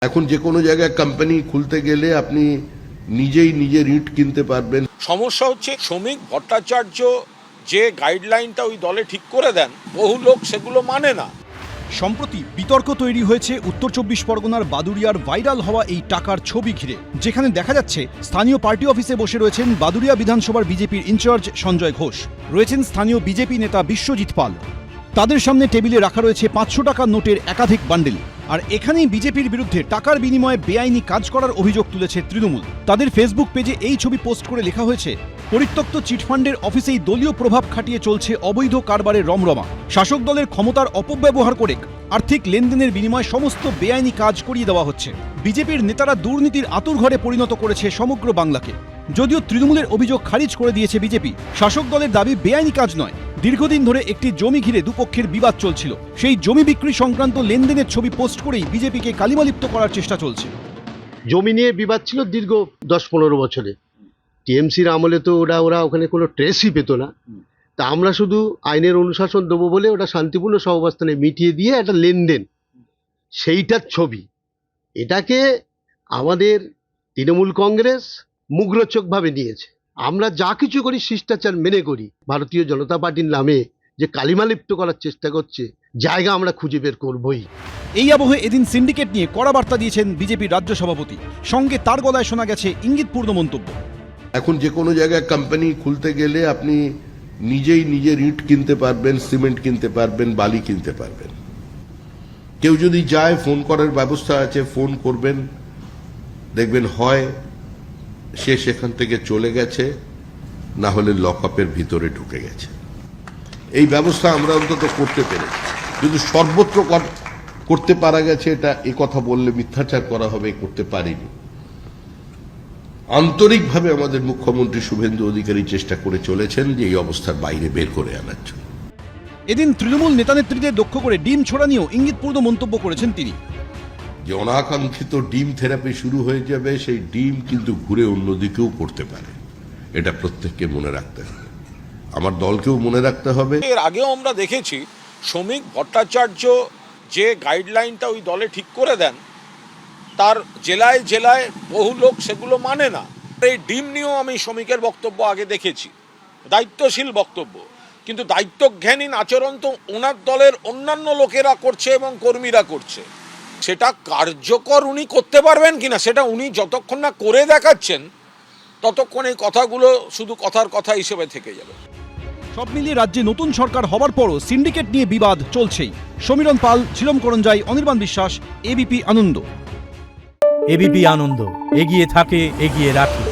এখন যে কোনো জায়গায় কোম্পানি খুলতে গেলে আপনি নিজেই নিজের ইট কিনতে পারবেন। সমস্যা হচ্ছে শ্রমিক ভট্টাচার্য যে গাইডলাইনটা ওই দলে ঠিক করে দেন, বহু লোক সেগুলো মানে না। সম্প্রতি বিতর্ক তৈরি হয়েছে উত্তর চব্বিশ পরগনার বাদুড়িয়ার ভাইরাল হওয়া এই টাকার ছবি ঘিরে, যেখানে দেখা যাচ্ছে স্থানীয় পার্টি অফিসে বসে রয়েছেন বাদুড়িয়া বিধানসভার বিজেপির ইনচার্জ সঞ্জয় ঘোষ, রয়েছেন স্থানীয় বিজেপি নেতা বিশ্বজিৎ পাল। তাদের সামনে টেবিলে রাখা রয়েছে 500 টাকার নোটের একাধিক বান্ডেল। আর এখানেই বিজেপির বিরুদ্ধে টাকার বিনিময়ে বেআইনি কাজ করার অভিযোগ তুলেছে তৃণমূল। তাদের ফেসবুক পেজে এই ছবি পোস্ট করে লেখা হয়েছে, পরিত্যক্ত চিটফান্ডের অফিসেই দলীয় প্রভাব খাটিয়ে চলছে অবৈধ কারবারের রমরমা। শাসক দলের ক্ষমতার অপব্যবহার করে আর্থিক লেনদেনের বিনিময়ে সমস্ত বেআইনি কাজ করিয়ে দেওয়া হচ্ছে। বিজেপির নেতারা দুর্নীতির আঁতুড়ঘরে পরিণত করেছে সমগ্র বাংলাকে। যদিও তৃণমূলের অভিযোগ খারিজ করে দিয়েছে বিজেপি। শাসক দলের দাবি বেআইনি কাজ নয়, দীর্ঘদিন ধরে একটি জমি ঘিরে দুপক্ষের বিবাদ চলছিল। সেই জমি বিক্রি সংক্রান্ত লেনদেনের ছবি পোস্ট করেই বিজেপিকে কালিমালিপ্ত করার চেষ্টা চলছে। জমি নিয়ে বিবাদ ছিল দীর্ঘ 10-15 বছরে। টিএমসির আমলে তো ওরা ওখানে কোনো ট্রেসই পেত না। তা আমরা শুধু আইনের অনুশাসন দেবো বলে ওটা শান্তিপূর্ণ সহাবস্থানে মিটিয়ে দিয়ে একটা লেনদেন, সেইটার ছবি। এটাকে আমাদের তৃণমূল কংগ্রেস মুগ্ধচোখভাবে নিয়েছে। আমরা যা কিছু করি শিষ্টাচার মেনে করি। ভারতীয় জনতা পার্টির নামে যে কালিমালিপ্ত করার চেষ্টা করছে, জায়গা আমরা খুঁজে বের করবই। এই আবহে এদিন সিন্ডিকেট নিয়ে কড়া বার্তা দিয়েছেন বিজেপির রাজ্য সভাপতি। সঙ্গে তার গলায় শোনা গেছে ইঙ্গিতপূর্ণ মন্তব্য। এখন যে কোনো জায়গায় কোম্পানি খুলতে গেলে আপনি নিজেই নিজের ইট কিনতে পারবেন, সিমেন্ট কিনতে পারবেন, বালি কিনতে পারবেন। কেউ যদি যায়, ফোন করার ব্যবস্থা আছে, ফোন করবেন, দেখবেন হয় সে সেখান থেকে চলে গেছে, না হলে লকআপের ভিতরে ঢুকে গেছে। এই ব্যবস্থা আমরা অন্তত করতে পেরেছি, কিন্তু সর্বত্র করতে পারা গেছে এটা এ কথা বললে মিথ্যাচার করা হবে, করতে পারিনি। আন্তরিকভাবে আমাদের মুখ্যমন্ত্রী শুভেন্দু অধিকারী চেষ্টা করে চলেছেন যে এই অবস্থার বাইরে বের করে আনার জন্য। এদিন তৃণমূল নেতানেত্রীদের লক্ষ্য করে ডিম ছোড়া নিয়েও ইঙ্গিতপূর্ণ মন্তব্য করেছেন তিনি। যে অনাকাঙ্ক্ষিত ডিম থেরাপি শুরু হয়ে যাবে, সেই ডিম কিন্তু ঘুরে অন্যদিকেও পড়তে পারে, এটা প্রত্যেককে মনে রাখতে হবে, আমার দলকেও মনে রাখতে হবে। এর আগেও আমরা দেখেছি শ্রমিক ভট্টাচার্য যে গাইডলাইনটা ওই দলে ঠিক করে দেন, তার জেলায় জেলায় বহু লোক সেগুলো মানে না। এই ডিম নিয়েও আমি শ্রমিকের বক্তব্য আগে দেখেছি, দায়িত্বশীল বক্তব্য, কিন্তু দায়িত্বজ্ঞানহীন আচরণ তো ওনার দলের অন্যান্য লোকেরা করছে এবং কর্মীরা করছে। সেটা কার্যকর উনি করতে পারবেন কিনা, সেটা উনি যতক্ষণ না করে দেখাচ্ছেন ততক্ষণ এই কথাগুলো শুধু কথার কথা হিসেবে থেকে যাবে। সব মিলিয়ে রাজ্যে নতুন সরকার হবার পরও সিন্ডিকেট নিয়ে বিবাদ চলছেই। সমীরণ পাল, ঝিলম করঞ্জাই, অনির্বাণ বিশ্বাস, এবিপি আনন্দ। এবিপি আনন্দ, এগিয়ে থাকে, এগিয়ে রাখে।